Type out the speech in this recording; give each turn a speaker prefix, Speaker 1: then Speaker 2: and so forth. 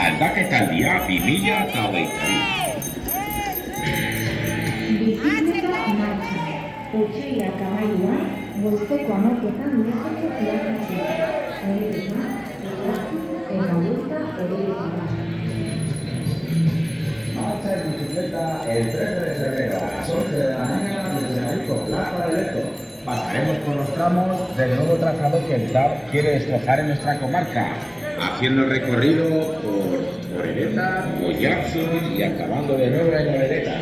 Speaker 1: Aldaketaldia 2022.
Speaker 2: Bizikleta martxa. Otsaiak amairua, goizeko 11etan metro plazatzea. Horretara, eta buelta horretara.
Speaker 3: Marcha en bicicleta el 13 de febrero a las 11 de la mañana desde Marico, Plaza de Leto. Pasaremos por los tramos del nuevo trazado que el TAP quiere destrozar en nuestra comarca, haciendo el recorrido por Orereta, Goyaxi y acabando de nuevo en Orereta.